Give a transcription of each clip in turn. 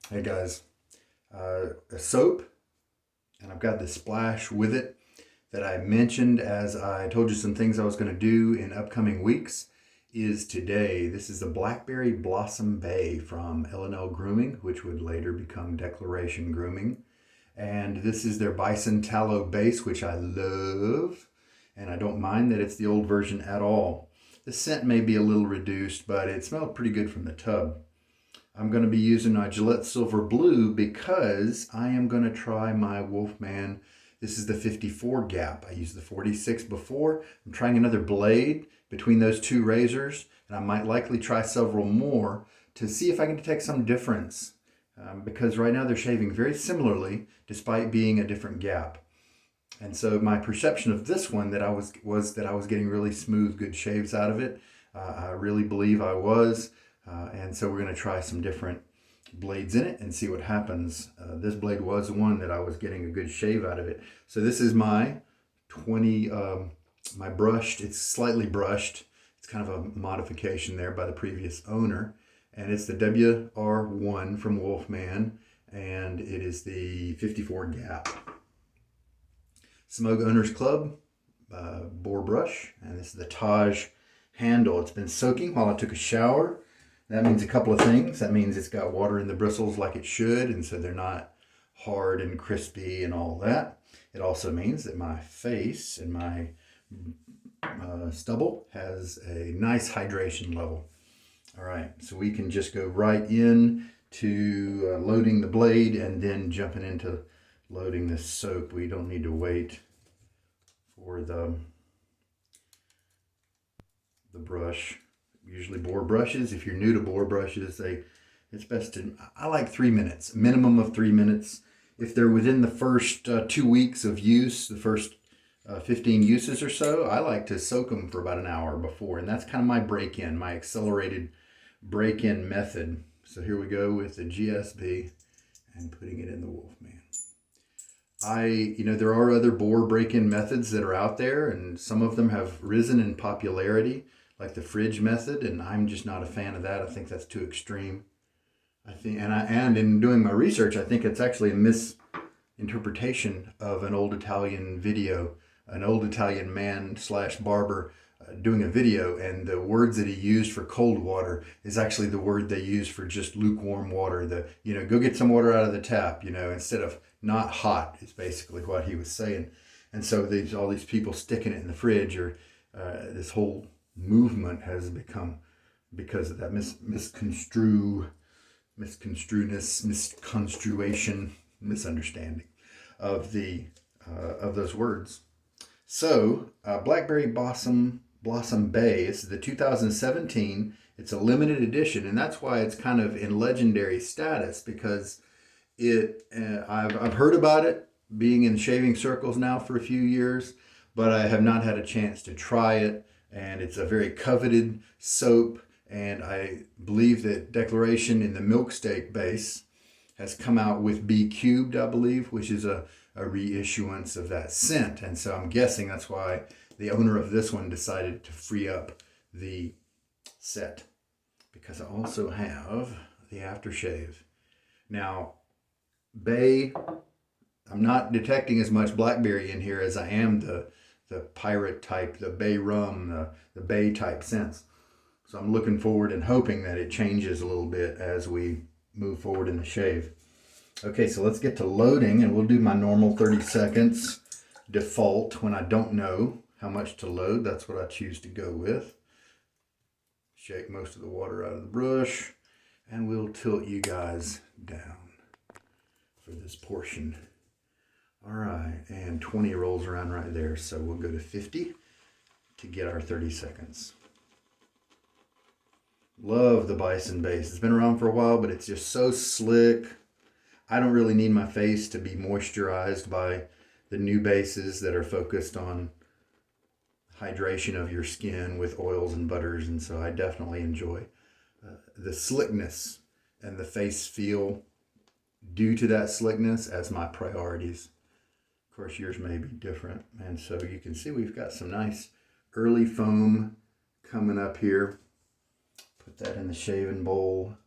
Hey guys, a soap, and I've got the splash with it that I mentioned as I told you some things I was going to do in upcoming weeks is today. This is the Blackberry Blossom Bay from L&L Grooming, which would later become Declaration Grooming. And this is their Bison Tallow base, which I love, and I don't mind that it's the old version at all. The scent may be a little reduced, but it smelled pretty good from the tub. I'm going to be using my Gillette Silver Blue because I am going to try my Wolfman. This is the 54 gap. I used the 46 before. I'm trying another blade between those two razors, and I might likely try several more to see if I can detect some difference. Because right now they're shaving very similarly despite being a different gap. And so my perception of this one that I was that I was getting really smooth, good shaves out of it. I really believe I was. And so we're going to try some different blades in it and see what happens. This blade was the one that I was getting a good shave out of it. So this is my 20, my brushed, it's slightly brushed. It's kind of a modification there by the previous owner. And it's the WR1 from Wolfman, and it is the 54 gap. Semogue Owners Club boar brush, and this is the Taj handle. It's been soaking while I took a shower. That means a couple of things. That means it's got water in the bristles like it should, and so they're not hard and crispy and all that. It also means that my face and my stubble has a nice hydration level. All right, so we can just go right in to loading the blade and then jumping into loading the soap. We don't need to wait for the brush. Usually boar brushes, if you're new to boar brushes, it's best to, I like 3 minutes, minimum of 3 minutes. If they're within the first 2 weeks of use, the first 15 uses or so, I like to soak them for about an hour before, and that's kind of my break-in, my accelerated break-in method. So here we go with the GSB and putting it in the Wolfman. There are other boar break-in methods that are out there, and some of them have risen in popularity, like the fridge method, and I'm just not a fan of that. I think that's too extreme. I think, and in doing my research, I think it's actually a misinterpretation of an old Italian video, an old Italian man slash barber doing a video, and the words that he used for cold water is actually the word they use for just lukewarm water. Go get some water out of the tap, instead of not hot is basically what he was saying. And so all these people sticking it in the fridge, or this whole movement has become because of that misconstruation, misunderstanding of those words. So Blackberry Blossom Bay is the 2017. It's a limited edition, and that's why it's kind of in legendary status, because I've heard about it being in shaving circles now for a few years, but I have not had a chance to try it. And it's a very coveted soap, and I believe that Declaration in the Milk Steak base has come out with B Cubed, I believe, which is a reissuance of that scent. And so I'm guessing that's why the owner of this one decided to free up the set, because I also have the aftershave. Now, Bay, I'm not detecting as much Blackberry in here as I am the pirate type, the bay rum, the bay type scents. So I'm looking forward and hoping that it changes a little bit as we move forward in the shave. Okay, so let's get to loading, and we'll do my normal 30 seconds default when I don't know how much to load. That's what I choose to go with. Shake most of the water out of the brush, and we'll tilt you guys down for this portion. All right, and 20 rolls around right there, so we'll go to 50 to get our 30 seconds. Love the Bison base. It's been around for a while, but it's just so slick. I don't really need my face to be moisturized by the new bases that are focused on hydration of your skin with oils and butters, and so I definitely enjoy the slickness and the face feel due to that slickness as my priorities. Of course, yours may be different. And so you can see we've got some nice early foam coming up here. Put that in the shaving bowl.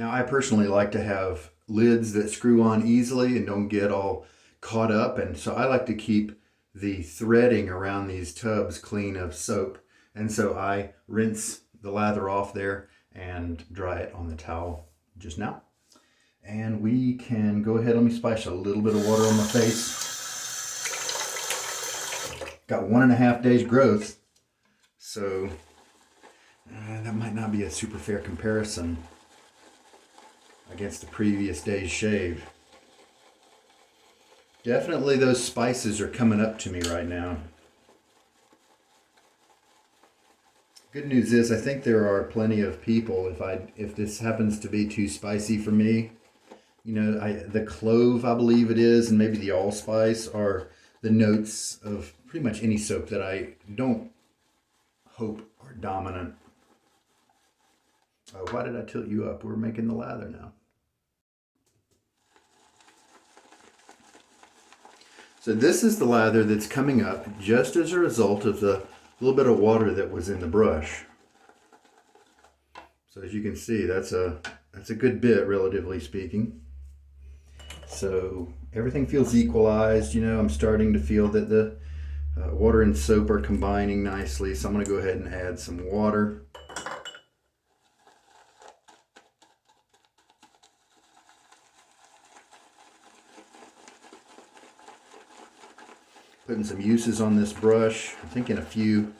Now, I personally like to have lids that screw on easily and don't get all caught up, and so I like to keep the threading around these tubs clean of soap, and so I rinse the lather off there and dry it on the towel just now. And we can go ahead, let me splash a little bit of water on my face. Got 1.5 days growth, so that might not be a super fair comparison against the previous day's shave. Definitely those spices are coming up to me right now. Good news is I think there are plenty of people, if this happens to be too spicy for me, you know, the clove, I believe it is, and maybe the allspice are the notes of pretty much any soap that I don't hope are dominant. Oh, why did I tilt you up? We're making the lather now. So this is the lather that's coming up just as a result of the little bit of water that was in the brush. So as you can see, that's a good bit, relatively speaking. So everything feels equalized. You know, I'm starting to feel that the water and soap are combining nicely. So I'm going to go ahead and add some water. Putting some uses on this brush. I think in a few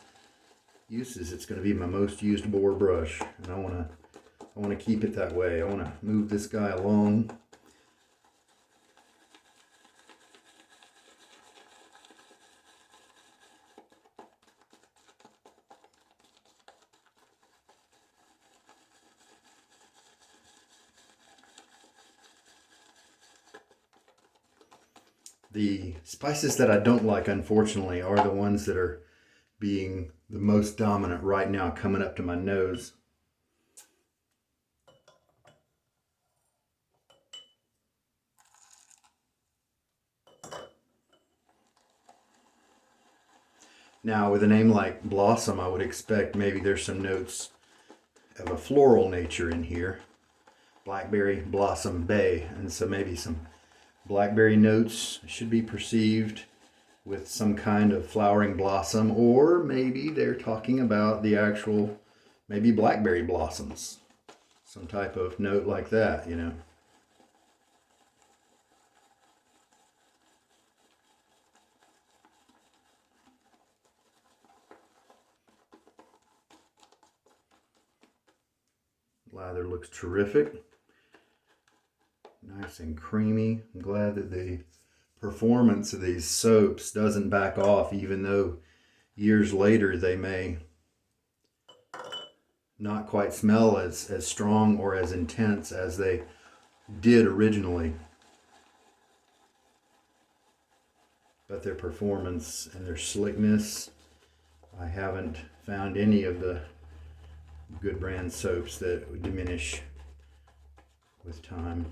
uses it's going to be my most used bore brush, and I want to keep it that way. I want to move this guy along. The spices that I don't like, unfortunately, are the ones that are being the most dominant right now, coming up to my nose. Now, with a name like Blsm, I would expect maybe there's some notes of a floral nature in here. Blackberry, Blossom, Bay, and so maybe some blackberry notes should be perceived with some kind of flowering blossom, or maybe they're talking about the actual, maybe blackberry blossoms, some type of note like that, you know. Lather looks terrific. Nice and creamy. I'm glad that the performance of these soaps doesn't back off, even though years later they may not quite smell as strong or as intense as they did originally. But their performance and their slickness, I haven't found any of the good brand soaps that diminish with time.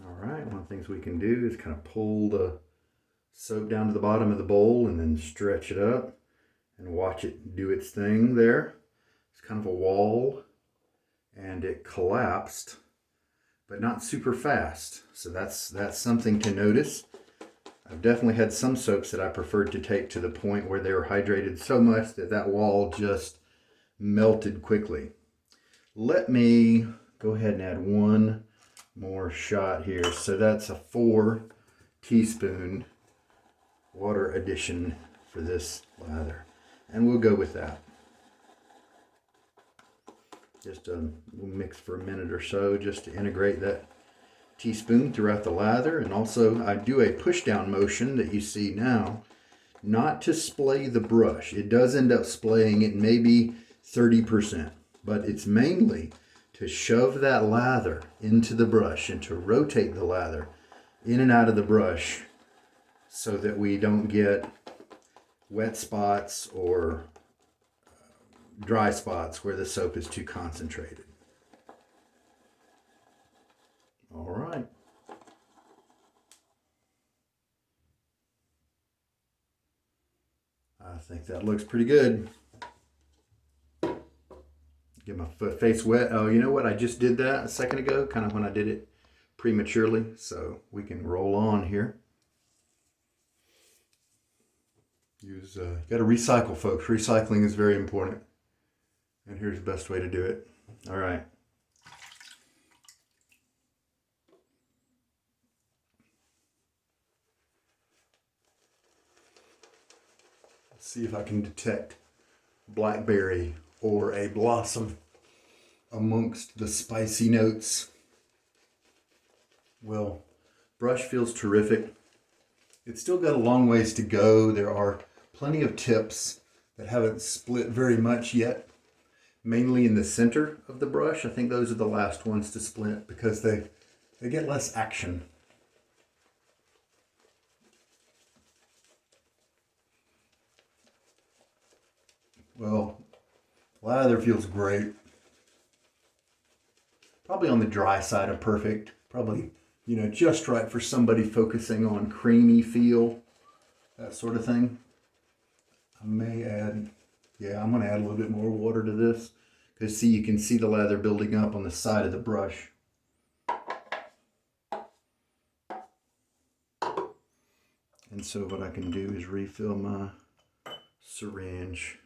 All right, one of the things we can do is kind of pull the soap down to the bottom of the bowl and then stretch it up and watch it do its thing there. It's kind of a wall, and it collapsed, but not super fast. So that's something to notice. I've definitely had some soaps that I preferred to take to the point where they were hydrated so much that that wall just melted quickly. Let me go ahead and add one more shot here. So that's a 4 teaspoon water addition for this lather, and we'll go with that. Just we'll mix for a minute or so just to integrate that teaspoon throughout the lather. And also I do a push down motion that you see now, not to splay the brush. It does end up splaying it maybe 30%, but it's mainly to shove that lather into the brush and to rotate the lather in and out of the brush so that we don't get wet spots or dry spots where the soap is too concentrated. All right. I think that looks pretty good. Get my face wet. Oh, you know what? I just did that a second ago, kind of when I did it prematurely. So we can roll on here. Got to recycle, folks. Recycling is very important. And here's the best way to do it. All right. Let's see if I can detect Blackberry or a Blossom amongst the spicy notes. Well, brush feels terrific. It's still got a long ways to go. There are plenty of tips that haven't split very much yet, mainly in the center of the brush. I think those are the last ones to split because they get less action. Well, lather feels great. Probably on the dry side of perfect. Probably, you know, just right for somebody focusing on creamy feel, that sort of thing. I may add, yeah, I'm going to add a little bit more water to this. Because see, you can see the lather building up on the side of the brush. And so what I can do is refill my syringe.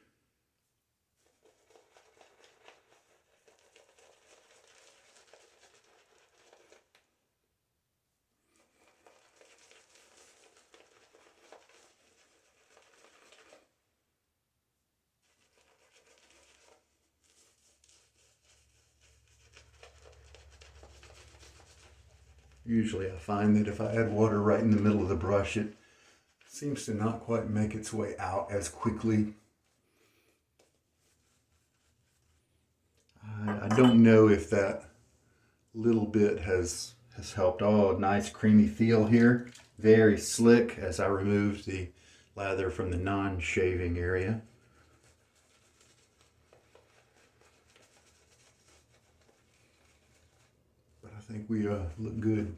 Usually I find that if I add water right in the middle of the brush, it seems to not quite make its way out as quickly. I don't know if that little bit has helped. Oh, nice creamy feel here. Very slick as I removed the lather from the non-shaving area. I think we look good.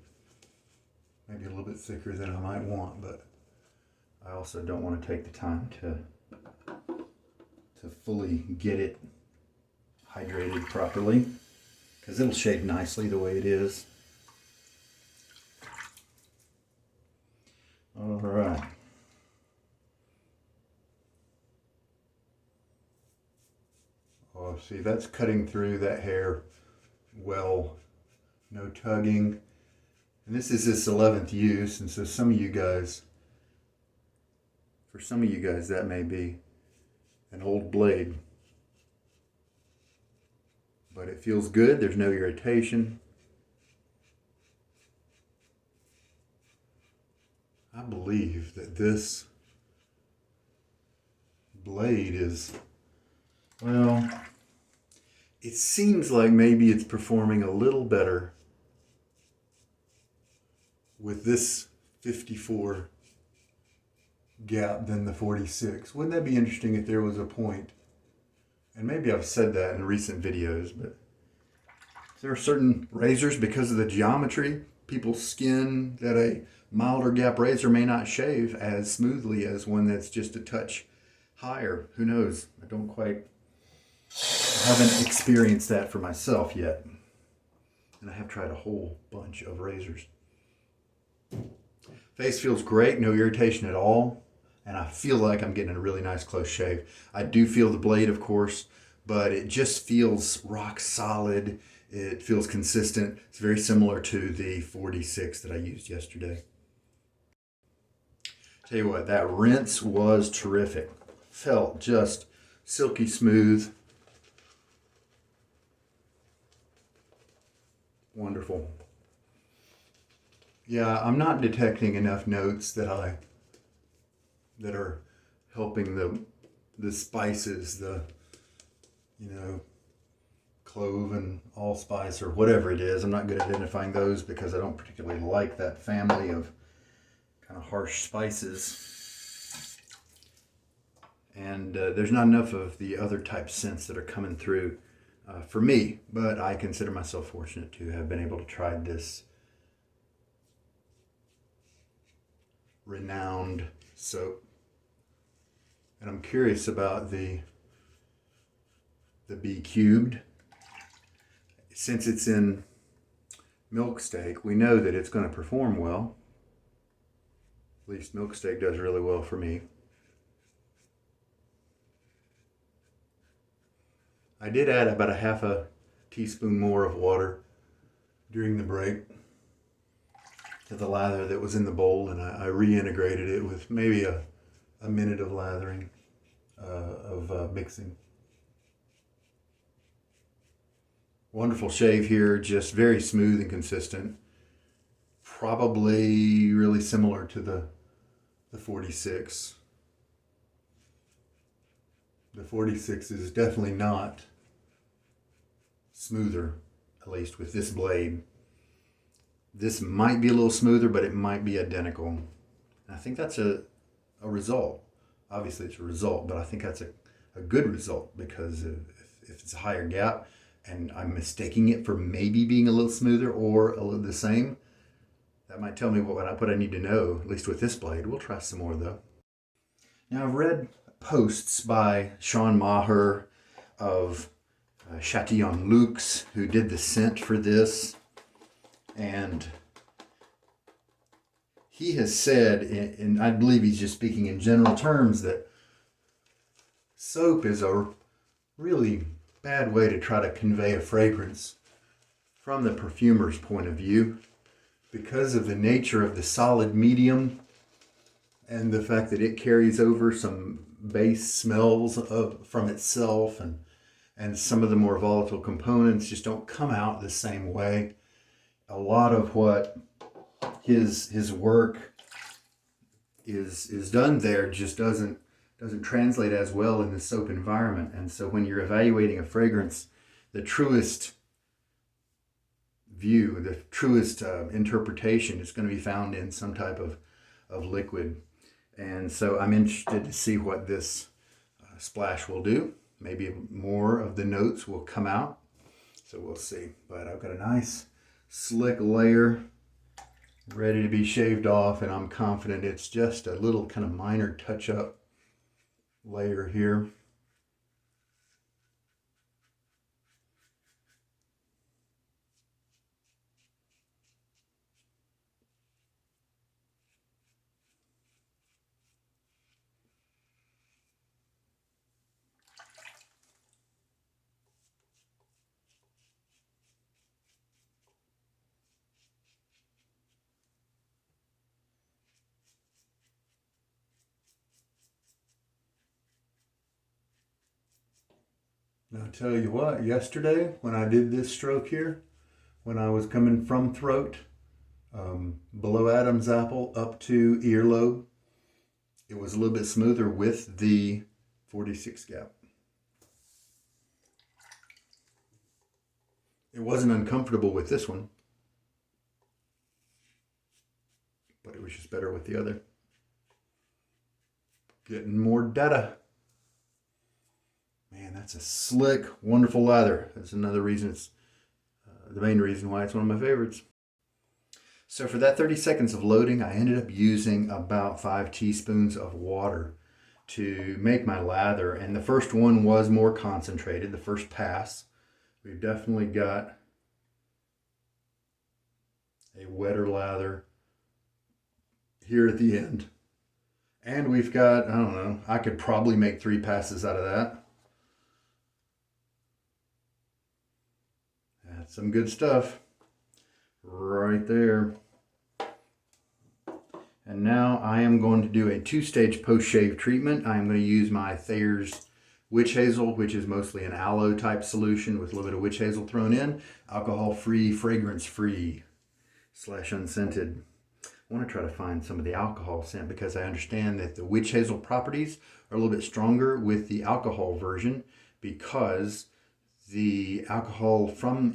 Maybe a little bit thicker than I might want, but I also don't want to take the time to fully get it hydrated properly, because it'll shave nicely the way it is. All right. Oh, see, that's cutting through that hair well. No tugging. And this is its 11th use, and so some of you guys, for some of you guys, that may be an old blade. But it feels good. There's no irritation. I believe that this blade is, well, it seems like maybe it's performing a little better with this 54 gap than the 46. Wouldn't that be interesting if there was a point, and maybe I've said that in recent videos, but there are certain razors, because of the geometry, people's skin, that a milder gap razor may not shave as smoothly as one that's just a touch higher. Who knows? I haven't experienced that for myself yet. And I have tried a whole bunch of razors. Face feels great, no irritation at all. And I feel like I'm getting a really nice close shave. I do feel the blade, of course, but it just feels rock solid. It feels consistent. It's very similar to the 46 that I used yesterday. Tell you what, that rinse was terrific. Felt just silky smooth. Wonderful. Yeah, I'm not detecting enough notes that are helping the spices, the, you know, clove and allspice or whatever it is. I'm not good at identifying those because I don't particularly like that family of kind of harsh spices. And there's not enough of the other type scents that are coming through for me, but I consider myself fortunate to have been able to try this renowned soap. And I'm curious about the B cubed. Since it's in milk steak, we know that it's going to perform well. At least milk steak does really well for me. I did add about a half a teaspoon more of water during the break to the lather that was in the bowl, and I reintegrated it with maybe a minute of lathering, mixing. Wonderful shave here, just very smooth and consistent. Probably really similar to the 46. The 46 is definitely not smoother, at least with this blade. This might be a little smoother, but it might be identical. And I think that's a result. Obviously it's a result, but I think that's a good result, because if it's a higher gap and I'm mistaking it for maybe being a little smoother or a little the same, that might tell me what I need to know, at least with this blade. We'll try some more though. Now I've read posts by Sean Maher of Chatillon Luxe, who did the scent for this, and he has said, and I believe he's just speaking in general terms, that soap is a really bad way to try to convey a fragrance from the perfumer's point of view, because of the nature of the solid medium and the fact that it carries over some base smells from itself, and some of the more volatile components just don't come out the same way. A lot of what his work is done there just doesn't translate as well in the soap environment. And so when you're evaluating a fragrance, the truest view, the truest interpretation is going to be found in some type of liquid. And so I'm interested to see what this splash will do. Maybe more of the notes will come out. So we'll see. But I've got a nice slick layer ready to be shaved off, and I'm confident it's just a little kind of minor touch-up layer here. Now, I'll tell you what, yesterday when I did this stroke here, when I was coming from throat, below Adam's apple up to earlobe, it was a little bit smoother with the 46 gap. It wasn't uncomfortable with this one, but it was just better with the other. Getting more data. Man, that's a slick, wonderful lather. That's another reason it's the main reason why it's one of my favorites. So for that 30 seconds of loading, I ended up using about 5 teaspoons of water to make my lather. And the first one was more concentrated, the first pass. We've definitely got a wetter lather here at the end. And we've got, I don't know, I could probably make 3 passes out of that. That's some good stuff right there. And now I am going to do a 2-stage post-shave treatment. I am going to use my Thayer's witch hazel, which is mostly an aloe type solution with a little bit of witch hazel thrown in. Alcohol-free, fragrance-free / unscented. I want to try to find some of the alcohol scent, because I understand that the witch hazel properties are a little bit stronger with the alcohol version, because the alcohol from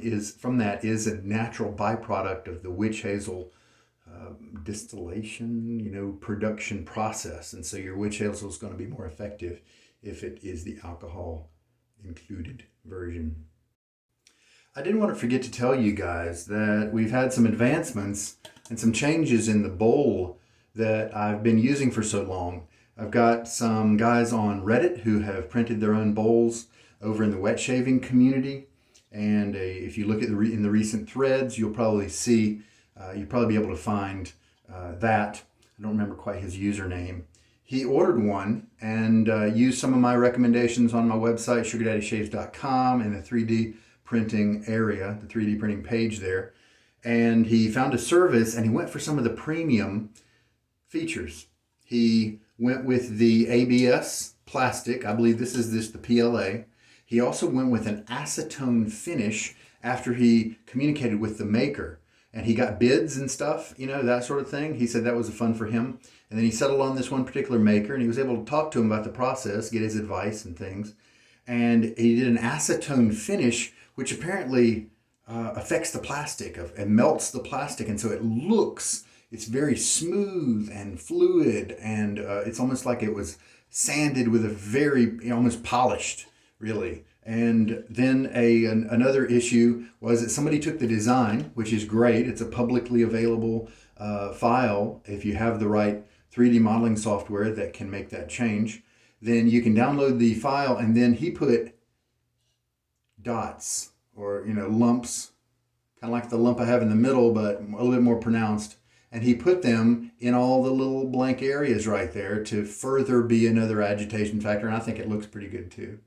that is a natural byproduct of the witch hazel distillation, production process. And so your witch hazel is going to be more effective if it is the alcohol included version. I didn't want to forget to tell you guys that we've had some advancements and some changes in the bowl that I've been using for so long. I've got some guys on Reddit who have printed their own bowls over in the wet shaving community. And if you look at in the recent threads, you'll probably see, you'll probably be able to find that. I don't remember quite his username. He ordered one and used some of my recommendations on my website, sugardaddyshaves.com, in the 3D printing area, the 3D printing page there. And he found a service and he went for some of the premium features. He went with the ABS plastic. I believe this is the PLA. He also went with an acetone finish after he communicated with the maker. And he got bids and stuff, you know, that sort of thing. He said that was fun for him. And then he settled on this one particular maker and he was able to talk to him about the process, get his advice and things. And he did an acetone finish, which apparently affects the plastic and melts the plastic. And so it's very smooth and fluid, and it's almost like it was sanded with a very, almost polished, really. And then another issue was that somebody took the design, which is great. It's a publicly available file. If you have the right 3D modeling software that can make that change, then you can download the file, and then he put dots or, lumps, kind of like the lump I have in the middle, but a little bit more pronounced. And he put them in all the little blank areas right there to further be another agitation factor. And I think it looks pretty good too.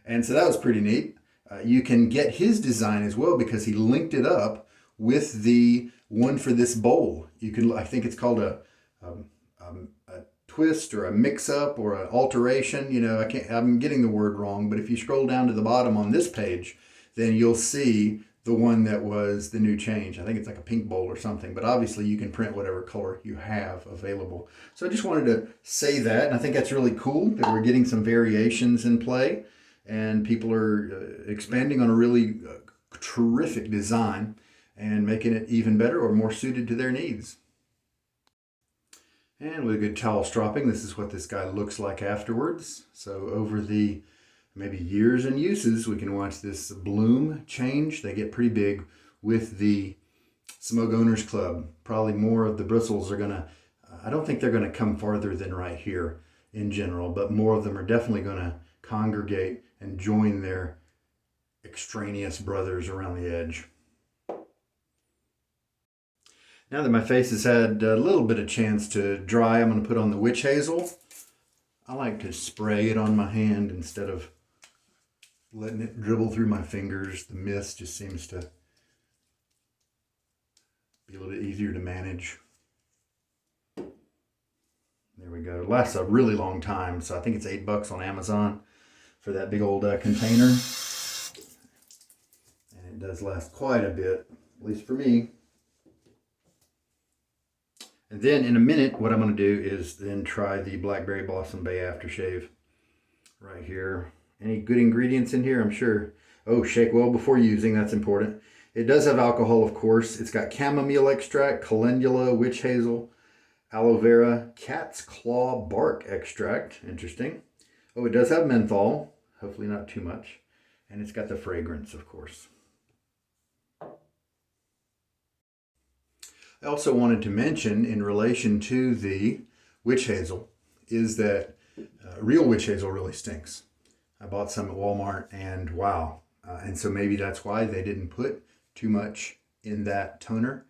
And so that was pretty neat. You can get his design as well because he linked it up with the one for this bowl. I think it's called a twist or a mix-up or an alteration. I'm getting the word wrong, but if you scroll down to the bottom on this page, then you'll see the one that was the new change. I think it's like a pink bowl or something, but obviously you can print whatever color you have available. So I just wanted to say that, and I think that's really cool that we're getting some variations in play, and people are expanding on a really terrific design and making it even better or more suited to their needs. And with a good towel stropping, this is what this guy looks like afterwards. So over the maybe years and uses, we can watch this bloom change. They get pretty big with the Semogue Owners Club. Probably more of the bristles are gonna, I don't think they're gonna come farther than right here in general, but more of them are definitely gonna congregate and join their extraneous brothers around the edge. Now that my face has had a little bit of chance to dry, I'm gonna put on the witch hazel. I like to spray it on my hand instead of letting it dribble through my fingers. The mist just seems to be a little bit easier to manage. There we go. It lasts a really long time, so I think it's $8 on Amazon for that big old container. And it does last quite a bit, at least for me. And then in a minute, what I'm going to do is then try the Blackberry Blossom Bay aftershave right here. Any good ingredients in here? I'm sure. Oh, shake well before using. That's important. It does have alcohol, of course. It's got chamomile extract, calendula, witch hazel, aloe vera, cat's claw bark extract. Interesting. Oh, it does have menthol. Hopefully not too much. And it's got the fragrance, of course. I also wanted to mention in relation to the witch hazel is that real witch hazel really stinks. I bought some at Walmart and wow. And so maybe that's why they didn't put too much in that toner.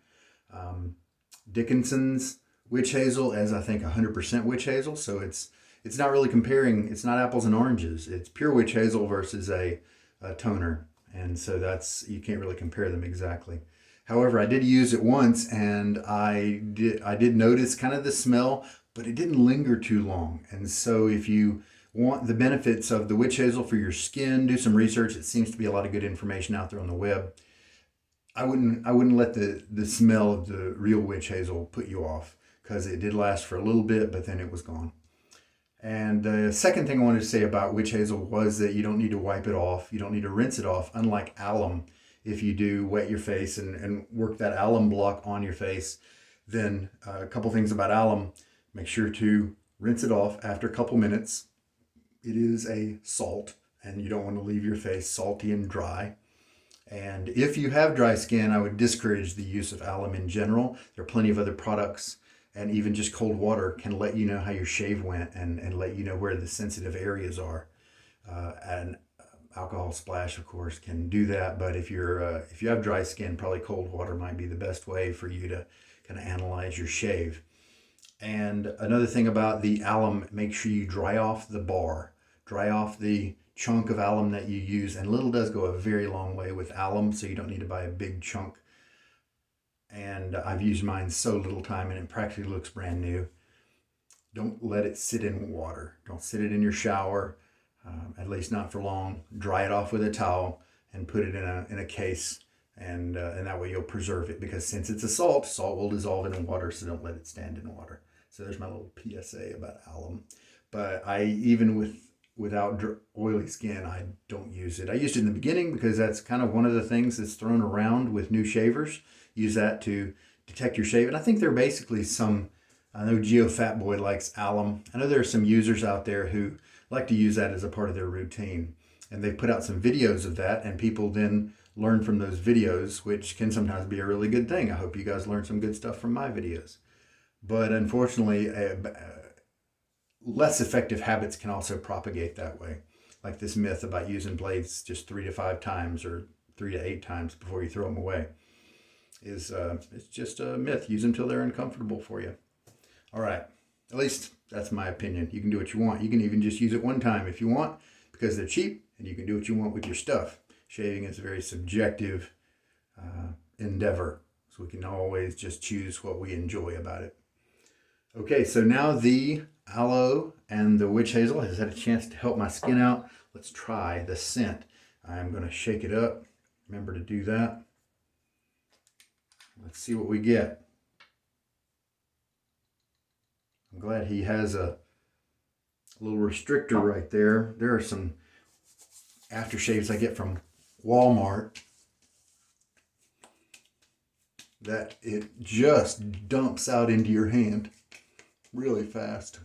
Dickinson's witch hazel is, I think, 100% witch hazel. So it's not really comparing, it's not apples and oranges. It's pure witch hazel versus a toner. And so you can't really compare them exactly. However, I did use it once and I did notice kind of the smell, but it didn't linger too long. And so if you want the benefits of the witch hazel for your skin, do some research. It seems to be a lot of good information out there on the web. I wouldn't let the smell of the real witch hazel put you off because it did last for a little bit, but then it was gone. And the second thing I wanted to say about witch hazel was that you don't need to wipe it off. You don't need to rinse it off, unlike alum. If you do wet your face and work that alum block on your face, then a couple things about alum. Make sure to rinse it off after a couple minutes. It is a salt and you don't want to leave your face salty and dry. And if you have dry skin, I would discourage the use of alum in general. There are plenty of other products and even just cold water can let you know how your shave went and let you know where the sensitive areas are. And alcohol splash, of course, can do that. But if you have dry skin, probably cold water might be the best way for you to kind of analyze your shave. And another thing about the alum, make sure you dry off the bar, dry off the chunk of alum that you use. And little does go a very long way with alum, so you don't need to buy a big chunk. And I've used mine so little time and it practically looks brand new. Don't let it sit in water. Don't sit it in your shower, at least not for long. Dry it off with a towel and put it in a case, and that way you'll preserve it, because since it's a salt, salt will dissolve it in water, so don't let it stand in water. So there's my little PSA about alum. But without oily skin, I don't use it. I used it in the beginning because that's kind of one of the things that's thrown around with new shavers. Use that to detect your shave. And I think there are basically I know Geo Fat Boy likes alum. I know there are some users out there who like to use that as a part of their routine. And they've put out some videos of that, and people then learn from those videos, which can sometimes be a really good thing. I hope you guys learn some good stuff from my videos. But unfortunately, less effective habits can also propagate that way. Like this myth about using blades just 3 to 5 times or 3 to 8 times before you throw them away. It's just a myth. Use them till they're uncomfortable for you. All right. At least that's my opinion. You can do what you want. You can even just use it one time if you want, because they're cheap, and you can do what you want with your stuff. Shaving is a very subjective endeavor, so we can always just choose what we enjoy about it. Okay, so now the aloe and the witch hazel has had a chance to help my skin out. Let's try the scent. I'm going to shake it up. Remember to do that. Let's see what we get. I'm glad he has a little restrictor right there. There are some aftershaves I get from Walmart that it just dumps out into your hand really fast.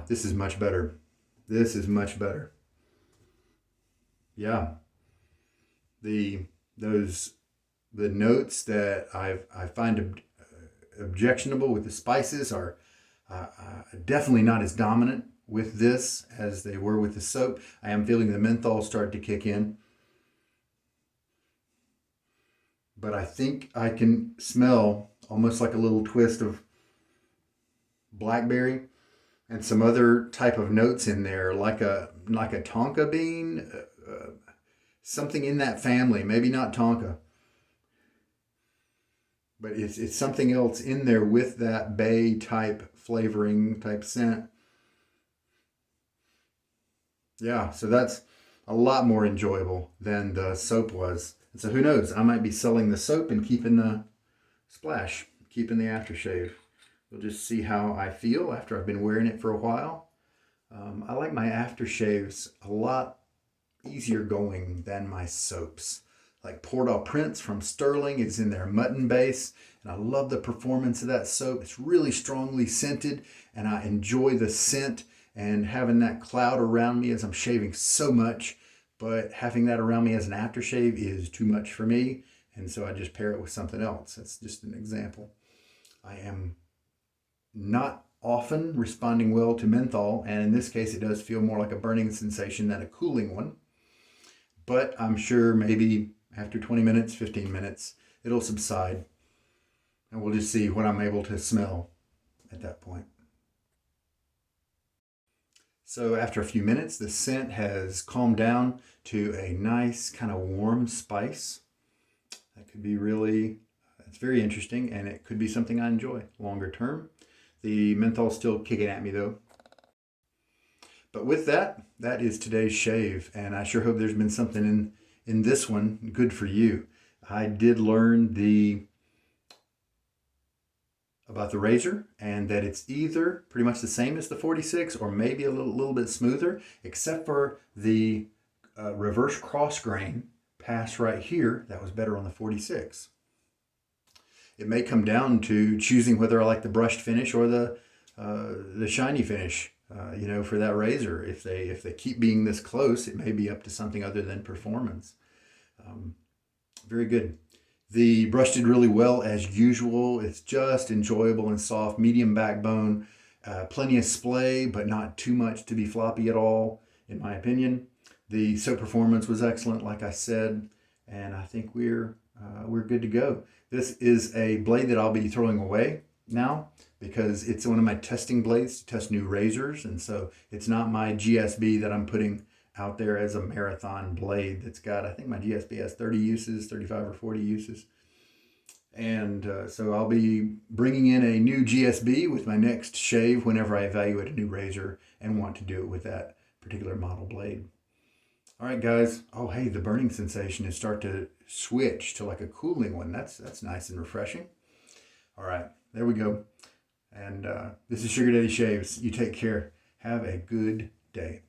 This is much better. This is much better. Yeah. The notes that I find objectionable with the spices are definitely not as dominant with this as they were with the soap. I am feeling the menthol start to kick in. But I think I can smell almost like a little twist of blackberry and some other type of notes in there, like a tonka bean, something in that family. Maybe not tonka, but it's something else in there with that bay type flavoring type scent. Yeah, so that's a lot more enjoyable than the soap was. And so who knows, I might be selling the soap and keeping the splash, keeping the aftershave. We'll just see how I feel after I've been wearing it for a while. I like my aftershaves a lot easier going than my soaps. Like Port au Prince from Sterling is in their mutton base, and I love the performance of that soap. It's really strongly scented, and I enjoy the scent and having that cloud around me as I'm shaving so much. But having that around me as an aftershave is too much for me, and so I just pair it with something else. That's just an example. I am not often responding well to menthol, and in this case it does feel more like a burning sensation than a cooling one. But I'm sure maybe after 20 minutes, 15 minutes, it'll subside, and we'll just see what I'm able to smell at that point. So after a few minutes, the scent has calmed down to a nice kind of warm spice. That could be it's very interesting, and it could be something I enjoy longer term. The menthol's still kicking at me though. But with that is today's shave, and I sure hope there's been something in this one good for you. I did learn about the razor, and that it's either pretty much the same as the 46 or maybe a little bit smoother, except for the reverse cross grain pass right here. That was better on the 46. It may come down to choosing whether I like the brushed finish or the shiny finish. For that razor, if they keep being this close, it may be up to something other than performance. Very good. The brush did really well as usual. It's just enjoyable and soft, medium backbone, plenty of splay, but not too much to be floppy at all, in my opinion. The soap performance was excellent, like I said, and I think we're good to go. This is a blade that I'll be throwing away now because it's one of my testing blades to test new razors, and so it's not my GSB that I'm putting out there as a marathon blade that's got, I think my GSB has 30 uses, 35 or 40 uses. And so I'll be bringing in a new GSB with my next shave whenever I evaluate a new razor and want to do it with that particular model blade. All right, guys. Oh, hey, the burning sensation is start to switch to like a cooling one. That's nice and refreshing. All right, there we go. And this is Sugar Daddy Shaves. You take care. Have a good day.